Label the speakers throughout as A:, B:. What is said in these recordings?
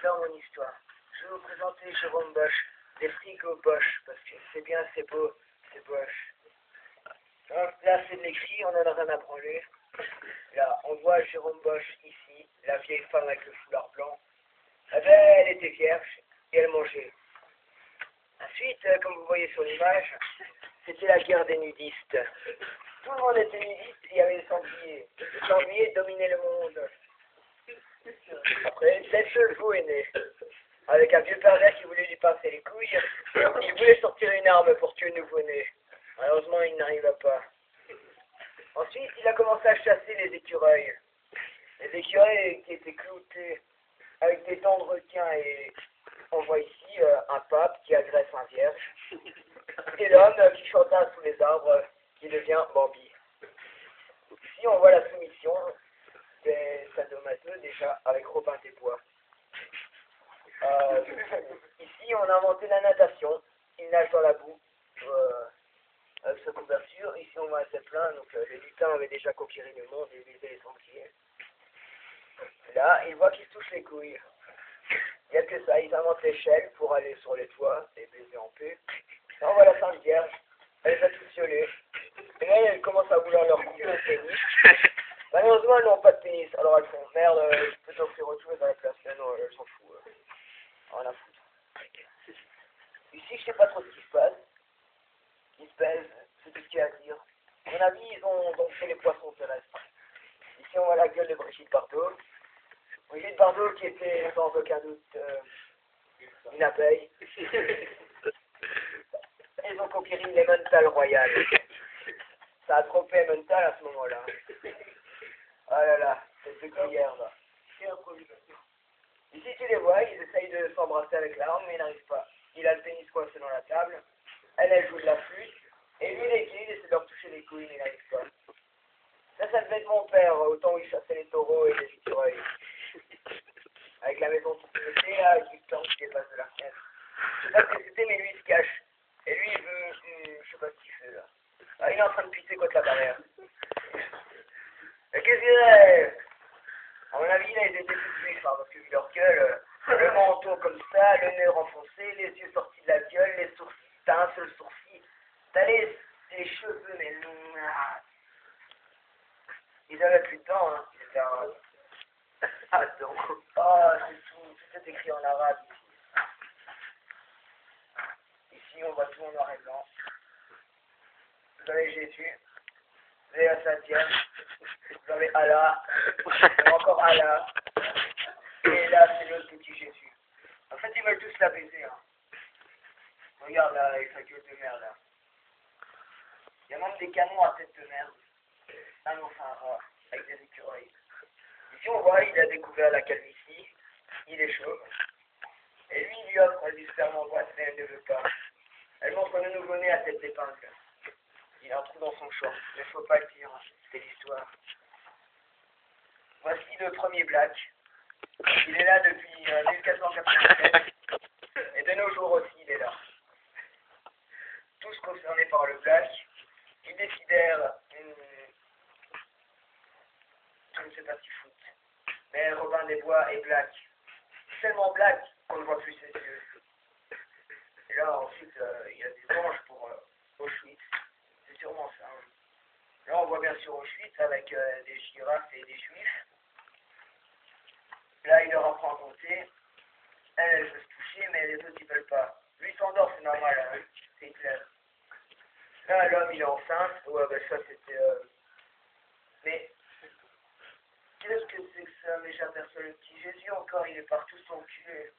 A: faire mon histoire. Je vais vous présenter Jérôme Bosch, des frigos Bosch, parce que c'est bien, c'est beau, c'est Bosch. Donc là, c'est de l'écrit, on en a rien à branler. Là, on voit Jérôme Bosch ici, la vieille femme avec le foulard blanc. Eh ben, elle était vierge et elle mangeait. Ensuite, comme vous voyez sur l'image, c'était la guerre des nudistes. Tout le monde était nudiste, il y avait les sangliers. Les sangliers dominaient le monde. Après, cette fou est née. Avec un vieux pervers qui voulait lui pincer les couilles, il voulait sortir une arme pour tuer le nouveau-né. Malheureusement, il n'arriva pas. Ensuite, il a commencé à chasser les écureuils. Les écureuils qui étaient cloutés avec des dents de requin, et on voit ici un pape qui agresse un vierge. Et l'homme qui chanta sous les arbres, qui devient Bambi. Ici, on voit la soumission des sadomaso déjà avec Robin des Bois. Ici, on a inventé la natation. Il nage dans la boue avec sa couverture. Ici, on voit un zeppelin. Donc, les lutins avaient déjà conquéri le monde et visaient les sangliers. Là, ils voient qu'ils se touchent les couilles. Il n'y a que ça. Ils inventent l'échelle pour aller sur les toits et baiser en paix. Là, on voit la Sainte Vierge. Elle les a tous violés. Et là, elles commencent à vouloir leur couper le pénis. Malheureusement, elles n'ont pas de pénis. Alors elles font merde, je peux t'offrir autre chose à la place. Mais non, elles s'en foutent. Rien à foutre. Ici, je sais pas trop ce qui se passe. Ils se baisent, c'est tout ce qu'il y a à dire. À mon avis, ils ont donc fait les poissons terrestres. Ici, on voit la gueule de Brigitte Bardot. Brigitte Bardot qui était sans aucun doute une abeille. Ils ont conquéri l'Emmental royal. Ça a trompé Emmental à ce moment-là. Oh là là, cette cuillère là. Ici tu les vois, ils essayent de s'embrasser avec l'arme, mais ils n'arrivent pas. Il a le pénis coincé dans la table, elle joue de la flûte, et lui il essaie de leur toucher les couilles, mais il n'arrive pas. Ça devait être mon père, au temps où il chassait les taureaux et les écureuils. Avec la maison toute pétée là, avec du temps qui dépasse de la fenêtre. Je sais pas ce que c'était, mais lui il se cache. Et lui il veut, je sais pas ce qu'il fait là. Ah, il est en train de pisser contre la barrière. Mais qu'est-ce qu'il rêve? À mon avis, là, ils étaient tous juifs, hein, parce que vu leur gueule, le menton comme ça, le nez renfoncé, les yeux sortis de la gueule, les sourcils, t'as un seul sourcil, t'as les cheveux, mais ils avaient plus de dents, hein. C'était un... Attends. Oh, c'est tout est écrit en arabe ici. Ici, on voit tout en noir et blanc. Vous avez Jésus, vous avez la Sainte Vierge, vous avez Allah, vous avez encore Allah, et là, c'est l'autre petit Jésus. En fait, ils veulent tous la baiser, hein. Regarde là, avec sa gueule de merde, là. Il y a même des canons à tête de merde. Un ours, un rat, avec des écureuils. Ici, on voit, il a découvert la calvitie, il est chauve. Et lui, il lui offre du sperme en boîte, mais elle ne veut pas. Elle montre le nouveau-né à tête d'épingle. Il a un trou dans son short, mais il ne faut pas le dire, c'est l'histoire. Voici le premier Black. Il est là depuis 1487. Et de nos jours aussi, il est là. Tous concernés par le Black, ils décidèrent, je ne sais pas ce qu'ils foutent, mais Robin des Bois est Black. Tellement Black qu'on ne voit plus ses yeux. Et là, ensuite, il y a des anges pour Auschwitz. C'est sûrement ça. Hein. Là, on voit bien sûr Auschwitz avec des girafes et des juifs. Là, il leur apprend à compter. Elle veut se toucher, mais les autres, ils veulent pas. Lui, il s'endort, c'est normal. Hein. C'est Hitler. Là, l'homme, il est enceinte. Ouais, ben ça, c'était... Mais... Qu'est-ce que c'est que ça? Mais j'aperçois le petit Jésus encore, il est partout s'enculer.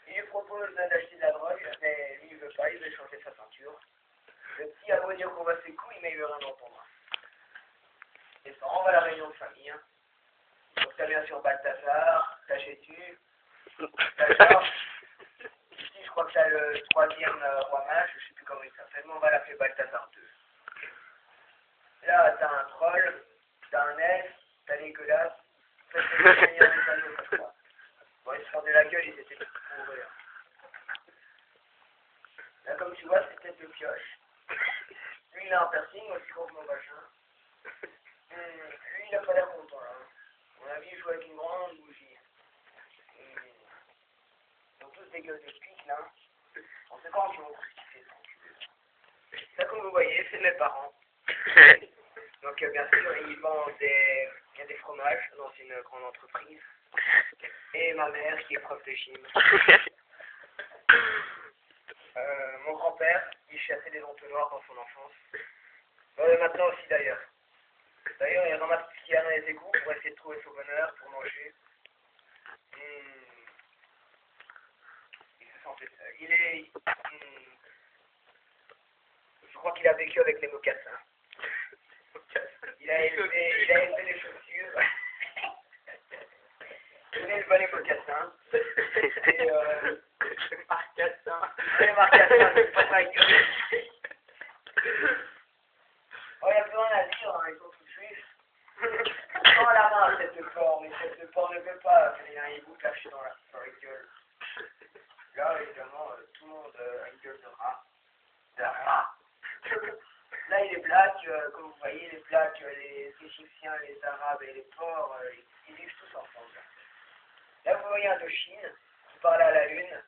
A: Il lui propose d'acheter de la drogue, mais lui, il veut pas, il veut changer sa ceinture. Le petit a beau dire qu'on va ses couilles, mais il veut rien entendre. Les parents vont à la réunion de famille. Hein. Donc t'as bien sûr Balthazar, t'as Jésus, t'as Georges. Ici, je crois que t'as le troisième roi mage, je sais plus comment il s'appelle, mais on va l'appeler Balthazar 2. Là, t'as un troll, t'as un elfe, t'as Nicolas. Ça, c'est le seigneur des anneaux, je crois. Bon, ils se font de la gueule, ils étaient tous pour mourir. Là, comme tu vois, c'est peut-être le pioche. Lui, il a un piercing aussi gros que mon vagin. Lui, il a pas l'air content, là. À mon avis, il joue avec une grande bougie. toutes des gueules de pique, là. On sait pas qui vont crucifier ça. Ça, comme vous voyez, c'est mes parents. Donc, bien sûr, ils vendent des fromages dans une grande entreprise. Et ma mère, qui est prof de gym. Mon grand-père, il chassait des entonnoirs dans son enfance. Maintenant aussi, d'ailleurs. D'ailleurs, il ramasse tout ce qu'il y a dans les égouts pour essayer de trouver son bonheur, pour manger. Il se sentait seul. Je crois qu'il a vécu avec les mocassins. Il a élevé les chaussures. Il a élevé les mocassins. Et
B: Marcassin.
A: les marcassins, c'est pas ma gueule. Oh, il n'y a plus rien à dire, hein, ils sont tous juifs. Prends la main cette porc, mais cette porc ne peut pas faire un égout caché dans la gueule. Là, évidemment, tout le monde a une gueule de rat. De rat. Là, il est black, comme vous voyez, les blacks, les Égyptiens, les Arabes et les porcs, ils vivent tous ensemble. Là, vous voyez Indochine qui parle à la lune.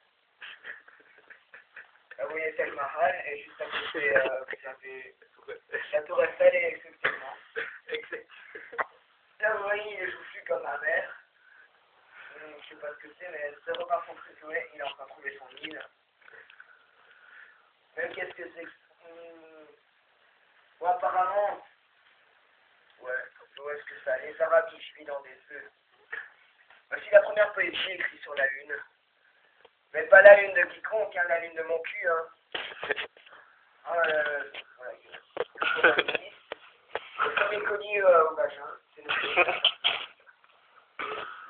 A: Là, vous voyez Taj Mahal, et juste à côté, vous avez la Tour Eiffel et effectivement. Là, vous voyez, il est joufflu comme ma mère. Je sais pas ce que c'est, mais ce repas font frisouet, il est en train de trouver son île. Mais qu'est-ce que c'est que... Bon, apparemment, ouais, est-ce que ça, les Arabes qui vivent dans des œufs. Voici la première poésie écrite sur la lune. Mais pas la lune de quiconque, hein, la lune de mon cul, hein. Voilà. Le premier colis au vagin, c'est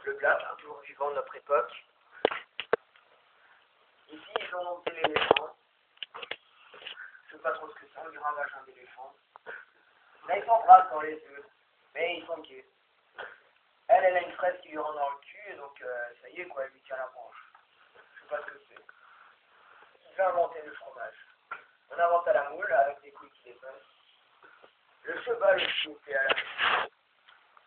A: le black, un toujours vivant de notre époque. Ici, ils ont monté l'éléphant. Je sais pas trop ce que c'est, un grand vagin d'éléphant. Là, ils s'embrassent dans les œufs, mais ils sont gays. Elle a une fraise qui lui rentre dans le cul, donc ça y est, quoi, elle lui tient la branche. Je sais pas ce que c'est. Il veut inventer le fromage. On invente à la moule avec des couilles qui dépassent. Le cheval aussi était à la moule.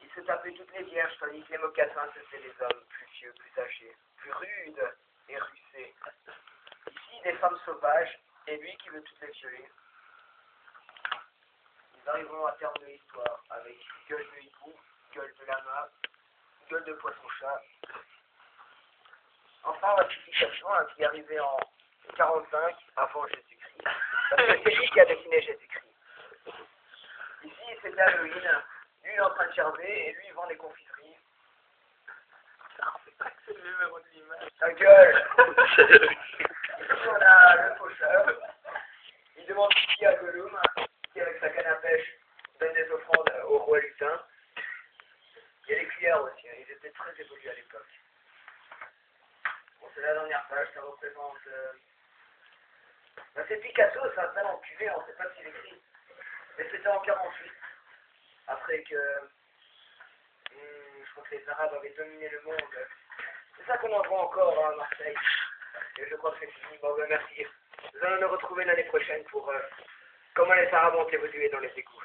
A: Il se tapait toutes les vierges, tandis que les mocassins, c'était les hommes plus vieux, plus âgés, plus rudes et russés. Ici, des femmes sauvages, et lui qui veut toutes les violer. Nous arriverons à terme de l'histoire avec gueule de hibou, gueule de lama, gueule de poisson-chat. Enfin, ratification qui est arrivée en 45 avant Jésus-Christ. Parce que c'est lui qui a dessiné Jésus-Christ. Ici, c'est Halloween. Lui, il est en train de gerber et lui, il vend des confiseries.
B: C'est le numéro de l'image.
A: Ta gueule. Ici, on a le faucheur. Il demande qui à Gollum, qui avec sa canne à pêche donne des offrandes au roi lutin. Il y a les cuillères aussi, hein. Ils étaient très évolués à l'époque. Bon, c'est la dernière page, ça représente... c'est Picasso, c'est un talent enculé, on ne sait pas s'il écrit. Mais c'était en 48. Après que... je crois que les Arabes avaient dominé le monde. C'est ça qu'on en voit encore à Marseille. Et je crois que c'est fini. Bon, ben merci. Nous allons nous retrouver l'année prochaine pour comment les Arabes ont évolué dans les égouts.